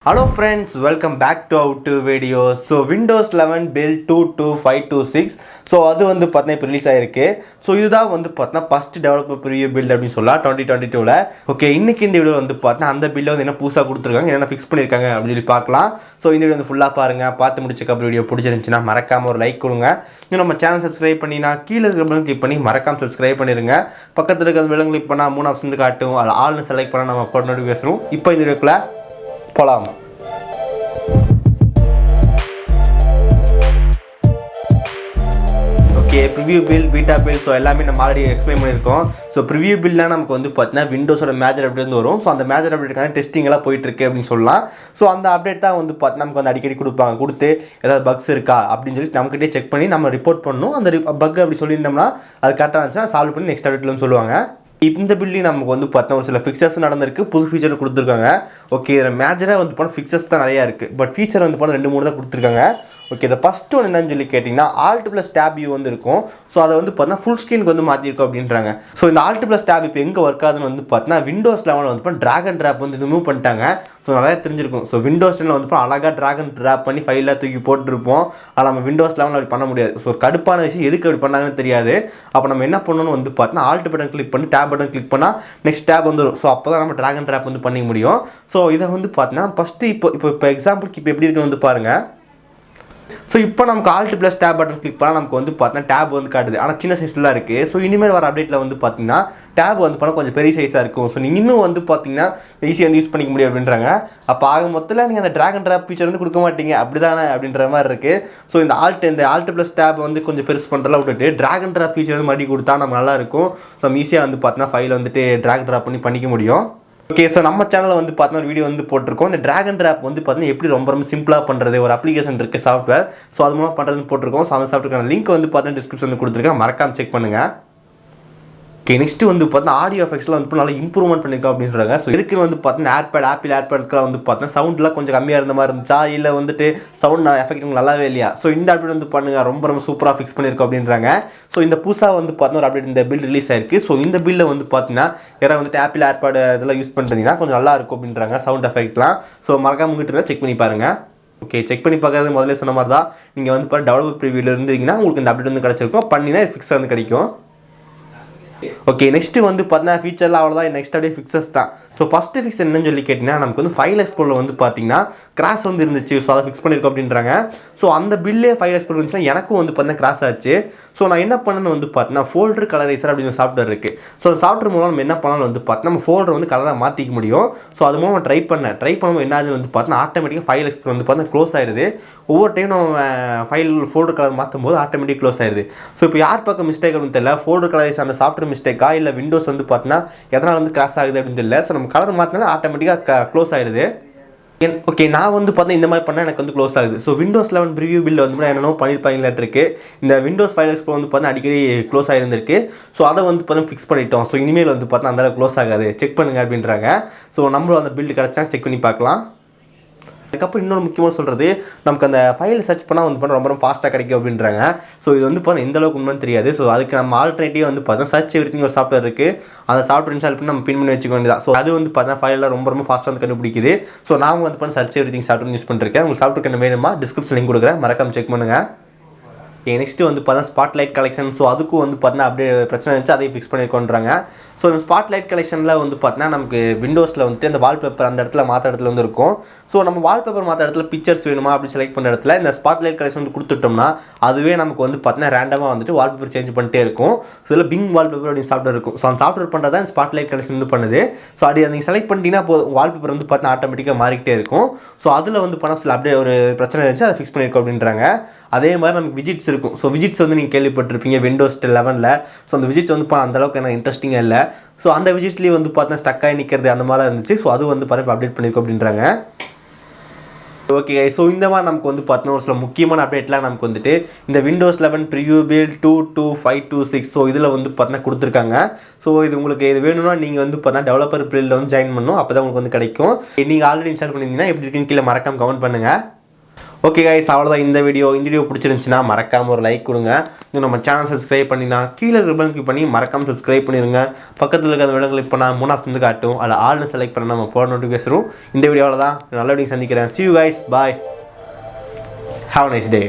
Hello friends, welcome back to our two videos. So Windows 11 build 22526. So அது வந்து பார்த்தா இப்போ ரிலீஸ் ஆயிருக்கு. ஸோ இதுதான் வந்து பார்த்தா ஃபர்ஸ்ட் டெவலப்பர் ப்ரிவியூ பில்ட் அப்படின்னு சொல்லலாம் 2022ல. ஓகே, இன்னைக்கு இந்த வீடியோ வந்து பார்த்தா அந்த பில்லை வந்து என்ன புதுசாக கொடுத்துருக்காங்க, என்ன ஃபிக்ஸ் பண்ணியிருக்காங்க அப்படின்னு சொல்லி பார்க்கலாம். ஸோ இந்த வீடியோ வந்து ஃபுல்லாக பாருங்கள். பார்த்து முடிச்சக்கப்புறம் வீடியோ பிடிச்சிருந்துச்சுன்னா மறக்காமல் ஒரு லைக் கொடுங்க. இன்னும் நம்ம சேனல் சப்ஸ்கிரைப் பண்ணினா கீழே இருக்கிற பட்டன் கிளிக் பண்ணி மறக்காமல் சப்ஸ்கிரைப் பண்ணிடுங்க. பக்கத்தில் இருக்கிற விலங்கு கிளிக் பண்ணால் 3 ஆப்ஷன் காட்டும். அதில் ஆல்னு செலக்ட் பண்ணால் நம்ம போட்ட நோட்டிஃபிகேஷனும். இப்போ இந்த வீடியோக்குள்ள போகலாம். Okay, preview bill, beta bill, so எல்லாமே நம்ம ஆல்ரெடி எக்ஸ்பிளைன் பண்ணியிருக்கோம். ஸோ ப்ரிவியூ பில்லாம் நமக்கு வந்து பார்த்தீங்கன்னா விண்டோஸோட மேஜர் அப்டேட் வந்து வரும். ஸோ அந்த மேஜர் அப்டேட்டுக்கான டெஸ்டிங் எல்லாம் போயிட்டுருக்கு அப்படின்னு சொல்லலாம். ஸோ அந்த அப்டேட் தான் வந்து பார்த்தீங்கன்னா நமக்கு வந்து அடிக்கடி கொடுத்து ஏதாவது பக்ஸ் இருக்கா அப்படின்னு சொல்லி நம்மகிட்டே செக் பண்ணி நம்ம ரிப்போர்ட் பண்ணணும். அந்த பக் அப்படி சொல்லியிருந்தோம்னா அது கரெக்டாக இருந்துச்சுன்னா சால்வ் பண்ணி நெக்ஸ்ட் அப்டேட்லன்னு சொல்லுவாங்க. இந்த பில்லையும் நமக்கு வந்து பார்த்தா ஒரு சில ஃபிக்சர்ஸ் நடந்திருக்கு, புது ஃபீச்சர் கொடுத்துருக்காங்க. ஓகே, இதில் மேஜராக வந்து போனால் ஃபிக்சர்ஸ் தான் நிறையா இருக்குது, பட் ஃபீச்சர் வந்து போனால் 2-3 தான் கொடுத்துருக்காங்க. ஓகே, இதை ஃபஸ்ட்டு ஒன்று என்னன்னு சொல்லி கேட்டிங்கன்னா Alt+Tab வந்து இருக்கும். ஸோ அதை வந்து பார்த்தீங்கன்னா ஃபுல் ஸ்க்ரீனுக்கு வந்து மாற்றிருக்கோம் அப்படின்றாங்க. ஸோ இந்த Alt+Tab இப்போ எங்கே ஒர்க் ஆகுதுன்னு வந்து பார்த்தீங்கன்னா Windows 11 வந்து ட்ராக் அண்ட் ட்ராப் வந்து ரிமூவ் பண்ணிட்டாங்க. ஸோ நிறையா தெரிஞ்சிருக்கும். ஸோ Windows 10 வந்து அழகாக ட்ராக் அண்ட் ட்ராப் பண்ணி ஃபைலாக தூக்கி போட்டுருப்போம். ஆனால் நம்ம Windows 11 அப்படி பண்ண முடியாது. ஸோ கடுப்பான விஷயம் எதுக்கு அப்படி பண்ணாங்கன்னு தெரியாது. அப்போ நம்ம என்ன பண்ணணும்னு வந்து பார்த்தீங்கன்னா Alt பட்டன் கிளிக் பண்ணி டேப் பட்டன் கிளிக் பண்ணால் நெக்ஸ்ட் டேப் வந்துடும். ஸோ அப்போ தான் நம்ம ட்ராக் அண்ட் ட்ராப் வந்து பண்ணிக்க முடியும். ஸோ இதை வந்து பார்த்தீங்கன்னா ஃபஸ்ட்டு இப்போ எக்ஸாம்பிளுக்கு இப்போ எப்படி இருக்குன்னு வந்து பாருங்கள். ஸோ இப்போ நமக்கு Alt+Tab பட்டன் கிளிக் பண்ணால் நமக்கு வந்து பார்த்தீங்கன்னா டேப் வந்து காட்டுது, ஆனால் சின்ன சைஸ்லாம் இருக்குது. ஸோ இனிமேல் வர அப்டேட்டில் வந்து பார்த்தீங்கன்னா டேப் வந்து பண்ணால் கொஞ்சம் பெரிய சைஸாக இருக்கும். ஸோ நீங்கள் இன்னும் வந்து பார்த்தீங்கன்னா ஈஸியாக வந்து யூஸ் பண்ணிக்க முடியும் அப்படின்றாங்க. அப்போ ஆக மொத்தத்தில் நீங்கள் அந்த ட்ராக் அண்ட் ட்ராப் ஃபீச்சர் வந்து கொடுக்க மாட்டீங்க அப்படி தானே அப்படின்ற மாதிரி இருக்குது. ஸோ இந்த Alt+Tab வந்து கொஞ்சம் பெருசு பண்ணுறதெல்லாம் விட்டுட்டு ட்ராக் அண்ட் ட்ராப் ஃபீச்சர் வந்து மறுபடியும் கொடுத்தா நம்ம நல்லாயிருக்கும். ஸோ நம்ம ஈஸியாக வந்து பார்த்தீங்கன்னா ஃபைலை வந்துட்டு ட்ராக் ட்ராப் பண்ணிக்க முடியும். ஓகே, ஸோ நம்ம சேனலில் வந்து பார்த்தீங்கன்னா ஒரு வீடியோ வந்து போட்டிருக்கோம். இந்த ட்ராக் அண்ட் ட்ராப் வந்து பார்த்தீங்கன்னா எப்படி ரொம்ப சிம்பிளாக பண்ணுறது, ஒரு அப்ளிகேஷன் இருக்குது சாஃப்ட்வேர். ஸோ அது மூலமாக பண்ணுறதுன்னு போட்டிருக்கோம். ஸோ அந்த சாஃப்ட்வேர்க்கான லிங்க் வந்து பார்த்தீங்கன்னா டிஸ்கிரிப்ஷனில் கொடுத்துருக்கேன், மறக்காமல் செக் பண்ணுங்கள். ஓகே, நெக்ஸ்ட் வந்து பார்த்தீங்கன்னா ஆடியோ எஃபெக்ட்ஸ்லாம் வந்து நல்லா இம்ப்ரூவ்மெண்ட் பண்ணியிருக்கோம் அப்படின்றாங்க. ஸோ இதுக்குன்னு வந்து பார்த்தீங்கன்னா ஆப்பிள் ஏர்பேட்ஸ்லாம் வந்து பார்த்தீங்கன்னா சவுண்ட்லாம் கொஞ்சம் கம்மியாக இருந்த மாதிரி இருந்துச்சா, இல்லை வந்துட்டு சவுண்ட் எஃபெக்ட் நல்லாவே இல்லையா. ஸோ இந்த அப்டேட் வந்து பண்ணுங்கள், ரொம்ப சூப்பராக ஃபிக்ஸ் பண்ணியிருக்கோம் அப்படின்றாங்க. ஸோ இந்த புதுசாக வந்து பார்த்தீங்கன்னா ஒரு அப்டேட் இந்த பில் ரிலீஸ் ஆயிருக்கு. ஸோ இந்த பில்லை வந்து பார்த்தீங்கன்னா யாராவது வந்துட்டு ஆப்பிள் ஏர்பேட் இதெல்லாம் யூஸ் பண்ணிட்டீங்கன்னா கொஞ்சம் நல்லா இருக்கும் அப்படின்றாங்க சவுண்ட் எஃபெக்ட்லாம். ஸோ மறக்காம உங்ககிட்ட இருந்தால் செக் பண்ணி பாருங்கள். ஓகே, செக் பண்ணி பார்க்கறது முதல்ல சொன்ன மாதிரி தான். நீங்கள் வந்து இப்போ டெவலப்பர் ப்ரிவியூவில் இருந்தீங்கன்னா உங்களுக்கு இந்த அப்டேட் வந்து கிடச்சிருக்கும், பண்ணினா ஃபிக்ஸாக வந்து கிடைக்கும். ஓகே, நெக்ஸ்ட்டு வந்து பார்த்தீங்கன்னா ஃபீச்சர்லாம் அவ்வளோதான், நெக்ஸ்ட் அப்படியே ஃபிக்ஸஸ் தான். ஸோ ஃபஸ்ட்டு ஃபிக்ஸ் என்னன்னு சொல்லி கேட்டிங்கன்னா நமக்கு வந்து ஃபைல் எக்ஸ்ப்ளோரில் வந்து பார்த்தீங்கன்னா கிராஷ் வந்து இருந்துச்சு. ஸோ அதை ஃபிக்ஸ் பண்ணியிருக்கோம் அப்படின்றாங்க. ஸோ அந்த பில்லே ஃபைல் எக்ஸ்ப்ளோர் இருந்துச்சுன்னா எனக்கும் வந்து பார்த்தீங்கன்னா கிராஷ் ஆச்சு. ஸோ நான் என்ன பண்ணணும்னு வந்து பார்த்தீங்கன்னா ஃபோல்டர் கலரைசர் அப்படின்னு சாஃப்ட்வேர் இருக்குது. ஸோ அந்த சாஃப்ட்வேர் மூலம் நம்ம என்ன பண்ணாலும் வந்து பார்த்தீங்கன்னா நம்ம ஃபோல்டர் வந்து கலராக மாற்றிக்க முடியும். ஸோ அது மூலம் ட்ரை பண்ணும்போது என்ன ஆகுதுன்னு வந்து பார்த்தீங்கன்னா ஆட்டோமேட்டிக்காக ஃபைல் எக்ஸ்ப்ளோர் வந்து பார்த்தீங்கன்னா க்ளோஸ் ஆயிடுது. ஒவ்வொரு டைம் நம்ம ஃபைல் ஃபோல்டர் கலர் மாற்றும் போது ஆட்டோமேட்டிக் க்ளோஸ் ஆயிடுது. ஸோ இப்போ யார் பக்கம் மிஸ்டேக் அப்படின்னு தெரியல, ஃபோல்டர் கலரைஸ் அந்த சாஃப்ட்வேர் மிஸ்டேக்கா இல்லை விண்டோஸ் வந்து பார்த்தீங்கன்னா எதனால் வந்து கிராஷ் ஆகுது அப்படின்னு தெரியல. ஸோ நம்ம கலர் மாற்றினா ஆட்டோமேட்டிக்காக க்ளோஸ் ஆயிடுது. ஓகே, நான் வந்து பார்த்தீங்கன்னா இந்த மாதிரி பண்ணால் எனக்கு வந்து க்ளோஸ் ஆகுது. ஸோ Windows 11 ப்ரிவியூ பில் வந்து என்னென்னோ பண்ணியிருப்பாங்களாட்டு இருக்குது. இந்த விண்டோஸ் ஃபைல் எக்ஸ்ப்ளோர் வந்து பார்த்தீங்கன்னா அடிக்கடி க்ளோஸ் ஆகிருந்திருக்கு. ஸோ அதை வந்து பார்த்தீங்கன்னா ஃபிக்ஸ் பண்ணிட்டோம். ஸோ இனிமேல் வந்து பார்த்தா அந்தளவு க்ளோஸ் ஆகாது, செக் பண்ணுங்கள் அப்படின்றாங்க. ஸோ நம்மளும் அந்த பில்டு கிடச்சா செக் பண்ணி பார்க்கலாம். அதுக்கப்புறம் இன்னொரு முக்கியமாக சொல்கிறது, நமக்கு அந்த ஃபைல் சர்ச் பண்ணால் வந்து பார்த்தா ரொம்ப ஃபாஸ்ட்டாக கிடைக்கும் அப்படின்றாங்க. ஸோ இது வந்து பார்த்தா எந்த அளவுக்கு உண்மைன்னு தெரியாது. ஸோ அதுக்கு நம்ம ஆல்டர்னேட்டிவ் வந்து பார்த்தா சர்ச் எவ்ரிதிங் ஒரு சாஃப்ட்வேர் இருக்குது. அந்த சாஃப்ட்வேர் இன்ஸ்டால் பண்ணி நம்ம பின் பண்ணி வச்சுக்க வேண்டியதான். ஸோ அது வந்து பார்த்தா ஃபைலில் ரொம்ப ஃபாஸ்ட்டாக வந்து கண்டுபிடிக்குது. ஸோ நான் வந்து பார்த்தா சர்ச் எவ்ரிதிங் சாஃப்ட்வேர் யூஸ் பண்ணிருக்கேன். உங்களுக்கு சாஃப்ட்வேர் என்ன வேணுமா டிஸ்கிரிப்ஷன் லிங்க் கொடுக்குறேன், மறக்காம செக் பண்ணுங்கள். ஓகே, நெக்ஸ்ட்டு வந்து பார்த்தா ஸ்பாட்லைட் கலெக்ஷன். ஸோ அதுக்கும் வந்து பார்த்தீங்கன்னா அப்படியே பிரச்சனை இருந்துச்சு, அதையும் ஃபிக்ஸ் பண்ணியிருக்கோன்றாங்க. ஸோ இந்த ஸ்பாட்லைட் கலெக்ஷனில் வந்து பார்த்தீங்கன்னா நமக்கு விண்டோஸில் வந்துட்டு அந்த வால்பேப்பர் அந்த இடத்துல மாற்ற இடத்துல வந்து இருக்கும். ஸோ நம்ம வால்பேப்பர் மாற்ற இடத்துல பிக்சர்ஸ் வேணுமா அப்படி செலக்ட் பண்ண இடத்துல இந்த ஸ்பாட்லைட் கலெக்ஷன் வந்து கொடுத்துட்டோம்னா அதுவே நமக்கு வந்து பார்த்தீங்கன்னா ரேண்டமாக வந்துட்டு வால்பேப்பர் சேஞ்ச் பண்ணிட்டே இருக்கும். ஸோ இதில் பிங் வால்பேப்பர் அப்படின்னு சாஃப்ட்வேர் இருக்கும். ஸோ அந்த சாஃப்ட்வேர் பண்ணுறது தான் ஸ்பாட்லைட் கலெக்ஷன் வந்து பண்ணுது. ஸோ அது நீங்கள் செலக்ட் பண்ணிட்டீங்கன்னா வால்பேப்பர் வந்து பார்த்தீங்கன்னா ஆட்டோமேட்டிக்காக மாறிக்கிட்டே இருக்கும். ஸோ அதில் வந்து பண்ண சில அப்படியே ஒரு பிரச்சனை இருந்துச்சு, அதை ஃபிக்ஸ் பண்ணியிருக்கோம் அப்படின்றாங்க. அதே மாதிரி நமக்கு விஜிட்ஸ் இருக்கும். ஸோ விஜிட்ஸ் வந்து நீங்கள் கேள்விப்பட்டிருப்பீங்க Windows 11. ஸோ அந்த விஜிட்ஸ் வந்து அந்தளவுக்கு எனக்கு இன்ட்ரெஸ்டிங்காக இல்லை. ஸோ அந்த விஜிட்ஸ்லேயே வந்து பார்த்தீங்கன்னா ஸ்டக்காகி நிற்கிறது அந்த மாதிரிலாம் இருந்துச்சு. ஸோ அது வந்து பார்த்தீங்கன்னா அப்டேட் பண்ணியிருக்கோம் அப்படின்றாங்க. ஓகே, ஸோ இந்த மாதிரி நமக்கு வந்து பார்த்தீங்கன்னா ஒரு சில முக்கியமான அப்டேட்லாம் நமக்கு வந்துட்டு இந்த Windows 11 ப்ரிவியூ பில் 22526 ஸோ இதில் வந்து பார்த்தீங்கன்னா கொடுத்துருக்காங்க. ஸோ இது உங்களுக்கு இது வேணும்னா நீங்கள் வந்து பார்த்தீங்கன்னா டெவலப்பர் பில்லில் வந்து ஜாயின் பண்ணணும், அப்போ தான் உங்களுக்கு வந்து கிடைக்கும். நீங்கள் ஆல்ரெடி இன்ஸ்டால் பண்ணியிருந்தீங்கன்னா எப்படி இருக்குன்னு கீழே மறக்காம கமெண்ட் பண்ணுங்கள். ஓகே கைஸ், அவ்வளோதான் இந்த வீடியோ பிடிச்சிருந்துச்சுன்னா மறக்காமல் ஒரு லைக் கொடுங்க. இன்னும் நம்ம சேனல் சப்ஸ்கிரைப் பண்ணினா கீழே ரிப்பன் கிளிக் பண்ணி மறக்காமல் சப்ஸ்கிரைப் பண்ணிடுங்க. பக்கத்தில் இருக்கிற விடங்கள் இப்போ நான் 3 வந்து காட்டும், அதில் ஆள்னு செலக்ட் பண்ண நம்ம போட நோட்டிஃபிகேஷன் வரும். இந்த வீடியோவில் தான் நல்ல வீடியோ சந்திக்கிறேன். See you guys, bye, have a nice day.